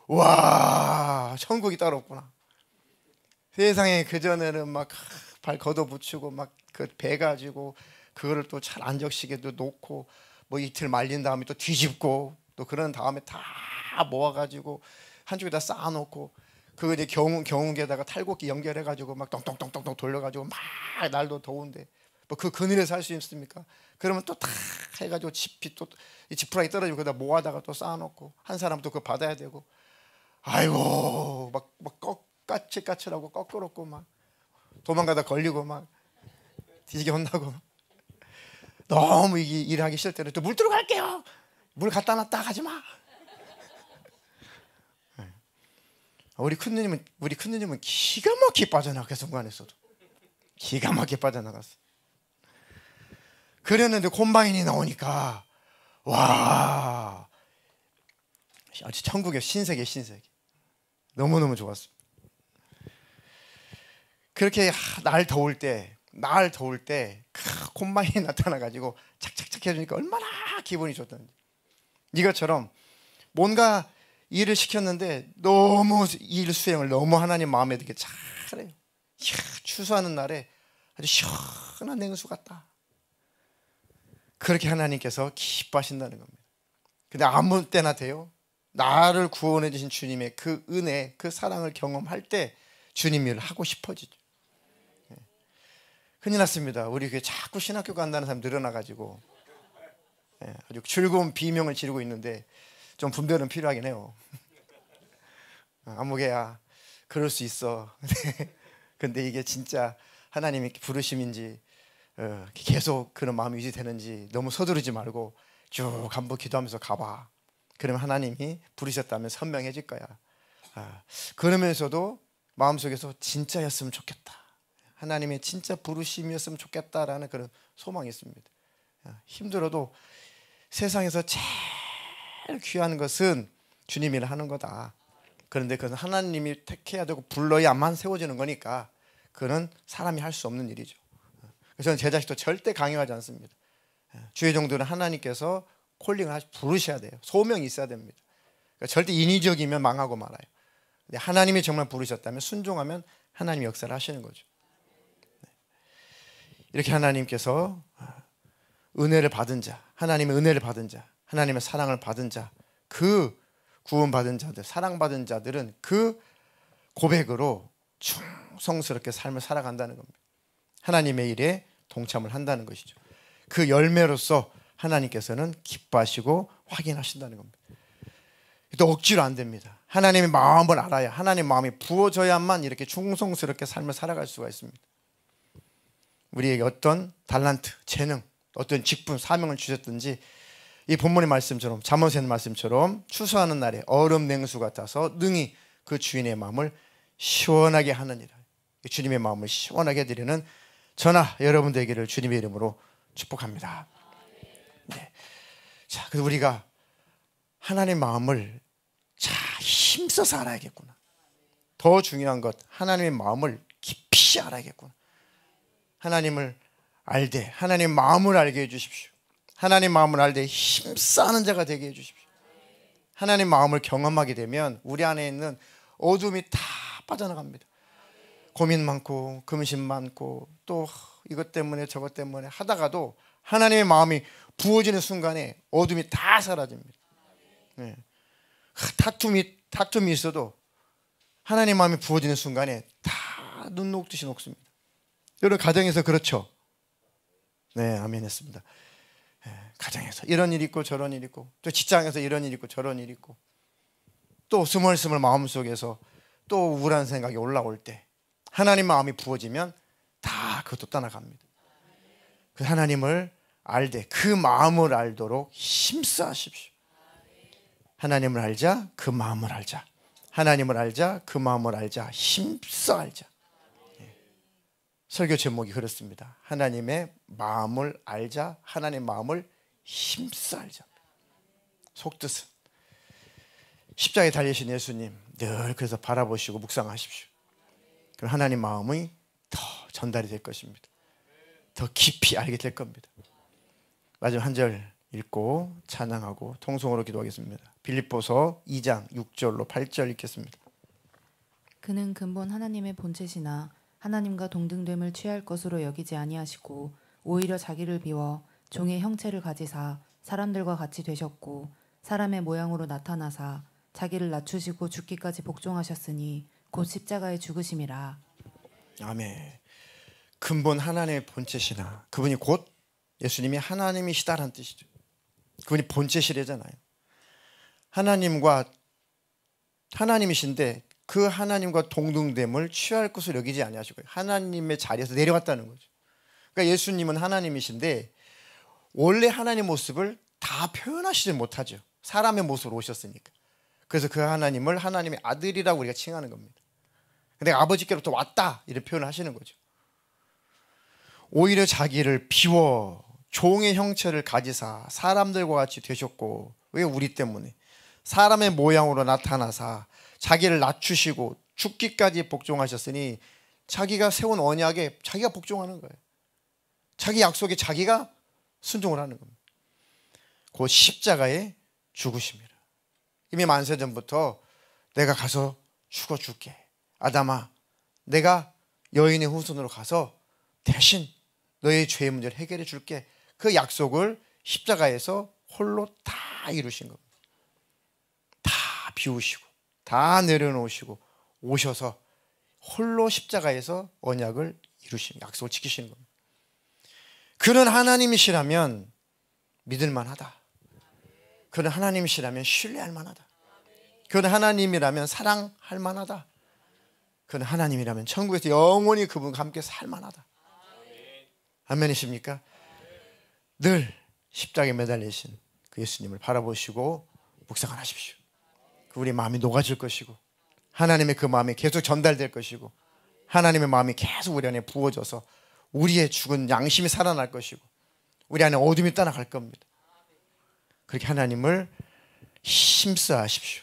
와 천국이 따로 없구나. 세상에 그전에는 막 발 걷어붙이고 막 그 배 가지고 그거를 또 잘 안적시게도 놓고 이틀 말린 다음에 또 뒤집고 또 그런 다음에 다 모아가지고 한쪽에다 쌓아놓고 그거 이제 경운기에다가 탈곡기 연결해가지고 막 똥똥똥똥똥 돌려가지고 막 날도 더운데 그 그늘에서 할 수 있습니까? 그러면 또 다 해가지고 지푸라기 떨어지고 그다 모아다가 또 쌓아놓고 한 사람 또 그거 받아야 되고, 아이고 막 까칠까칠하고 껄끄럽고 막 도망가다 걸리고 막 뒤지게 혼나고, 너무 일하기 싫을 때는 또 물 들어갈게요. 물 갖다 놨다 가지 마. 우리 큰누님은 기가 막히게 빠져나갔어. 순간에서도 기가 막히게 빠져나갔어. 그랬는데 콤바인이 나오니까 와 아주 천국의 신세계 너무너무 좋았습니다. 그렇게 날 더울 때 콤바인이 나타나가지고 착착착 해주니까 얼마나 기분이 좋던지. 이것처럼 뭔가 일을 시켰는데 너무 일 수행을 너무 하나님 마음에 들게 잘해요. 이야, 추수하는 날에 아주 시원한 냉수 같다. 그렇게 하나님께서 기뻐하신다는 겁니다. 근데 아무 때나 돼요. 나를 구원해 주신 주님의 그 은혜, 그 사랑을 경험할 때 주님 일을 하고 싶어지죠. 큰일 났습니다. 우리 교회 자꾸 신학교 간다는 사람 늘어나가지고 아주 즐거운 비명을 지르고 있는데 좀 분별은 필요하긴 해요. 아무개야 그럴 수 있어. 근데 이게 진짜 하나님의 부르심인지 계속 그런 마음이 유지되는지 너무 서두르지 말고 쭉 한번 기도하면서 가봐. 그러면 하나님이 부르셨다면 선명해질 거야. 그러면서도 마음속에서 진짜였으면 좋겠다, 하나님의 진짜 부르심이었으면 좋겠다라는 그런 소망이 있습니다. 힘들어도 세상에서 제일 귀한 것은 주님 일을 하는 거다. 그런데 그건 하나님이 택해야 되고 불러야만 세워지는 거니까 그는 사람이 할 수 없는 일이죠. 그래서 저는 제 자식도 절대 강요하지 않습니다. 주의 종들은 하나님께서 콜링을 부르셔야 돼요. 소명이 있어야 됩니다. 그러니까 절대 인위적이면 망하고 말아요. 근데 하나님이 정말 부르셨다면 순종하면 하나님이 역사를 하시는 거죠. 이렇게 하나님께서 은혜를 받은 자, 하나님의 은혜를 받은 자, 하나님의 사랑을 받은 자, 그 구원받은 자들, 사랑받은 자들은 그 고백으로 충성스럽게 삶을 살아간다는 겁니다. 하나님의 일에 동참을 한다는 것이죠. 그 열매로서 하나님께서는 기뻐하시고 확인하신다는 겁니다. 또 억지로 안 됩니다. 하나님의 마음을 알아야, 하나님의 마음이 부어져야만 이렇게 충성스럽게 삶을 살아갈 수가 있습니다. 우리에게 어떤 달란트, 재능, 어떤 직분, 사명을 주셨든지 이 본문의 말씀처럼, 잠언의 말씀처럼 추수하는 날에 얼음 냉수 같아서 능히 그 주인의 마음을 시원하게 하느니라. 주님의 마음을 시원하게 해드리는 저나 여러분 되기를 주님의 이름으로 축복합니다. 네. 자, 그래서 우리가 하나님의 마음을 잘 힘써서 알아야겠구나. 더 중요한 것, 하나님의 마음을 깊이 알아야겠구나. 하나님을 알되 하나님의 마음을 알게 해주십시오. 하나님의 마음을 알되 힘써 하는 자가 되게 해주십시오. 하나님의 마음을 경험하게 되면 우리 안에 있는 어둠이 다 빠져나갑니다. 고민 많고 근심 많고 또 이것 때문에 저것 때문에 하다가도 하나님의 마음이 부어지는 순간에 어둠이 다 사라집니다. 네. 다툼이 있어도 하나님의 마음이 부어지는 순간에 다 눈 녹듯이 녹습니다. 여러분 가정에서 그렇죠? 네, 아멘 했습니다. 가정에서 이런 일이 있고 저런 일이 있고 또 직장에서 이런 일이 있고 저런 일이 있고 또 스멀스멀 마음속에서 또 우울한 생각이 올라올 때 하나님 마음이 부어지면 다 그것도 떠나갑니다. 그 하나님을 알되 그 마음을 알도록 힘써 하십시오. 하나님을 알자, 그 마음을 알자. 하나님을 알자, 그 마음을 알자. 힘써 알자. 설교 제목이 그렇습니다. 하나님의 마음을 알자, 하나님의 마음을 힘써 알자. 속뜻은 십자가에 달리신 예수님 늘 그래서 바라보시고 묵상하십시오. 그럼 하나님 마음이 더 전달이 될 것입니다. 더 깊이 알게 될 겁니다. 마지막 한 절 읽고 찬양하고 통성으로 기도하겠습니다. 빌립보서 2장 6절로 8절 읽겠습니다. 그는 근본 하나님의 본체시나 하나님과 동등됨을 취할 것으로 여기지 아니하시고 오히려 자기를 비워 종의 형체를 가지사 사람들과 같이 되셨고 사람의 모양으로 나타나사 자기를 낮추시고 죽기까지 복종하셨으니 곧 십자가에 죽으심이라. 아멘. 근본 하나님의 본체시나, 그분이 곧 예수님이 하나님이시다라는 뜻이죠. 그분이 본체시래잖아요. 하나님이신데 그 하나님과 동등됨을 취할 것을 여기지 아니하시고 하나님의 자리에서 내려왔다는 거죠. 그러니까 예수님은 하나님이신데 원래 하나님 모습을 다 표현하시지 못하죠. 사람의 모습으로 오셨으니까. 그래서 그 하나님을 하나님의 아들이라고 우리가 칭하는 겁니다. 근데 아버지께로부터 왔다 이렇게 표현을 하시는 거죠. 오히려 자기를 비워 종의 형체를 가지사 사람들과 같이 되셨고, 왜? 우리 때문에 사람의 모양으로 나타나사 자기를 낮추시고 죽기까지 복종하셨으니 자기가 세운 언약에 자기가 복종하는 거예요. 자기 약속에 자기가 순종을 하는 겁니다. 곧 십자가에 죽으심이라. 이미 만세전부터 내가 가서 죽어줄게. 아담아, 내가 여인의 후손으로 가서 대신 너의 죄의 문제를 해결해 줄게. 그 약속을 십자가에서 홀로 다 이루신 겁니다. 다 비우시고 다 내려놓으시고 오셔서 홀로 십자가에서 언약을 이루시는, 약속을 지키시는 겁니다. 그는 하나님이시라면 믿을 만하다. 그는 하나님이시라면 신뢰할 만하다. 그는 하나님이라면 사랑할 만하다. 그는 하나님이라면 천국에서 영원히 그분과 함께 살 만하다. 아멘이십니까? 늘 십자가에 매달리신 그 예수님을 바라보시고 묵상을 하십시오. 우리 마음이 녹아질 것이고 하나님의 그 마음이 계속 전달될 것이고 하나님의 마음이 계속 우리 안에 부어져서 우리의 죽은 양심이 살아날 것이고 우리 안에 어둠이 떠나갈 겁니다. 그렇게 하나님을 힘써 하십시오.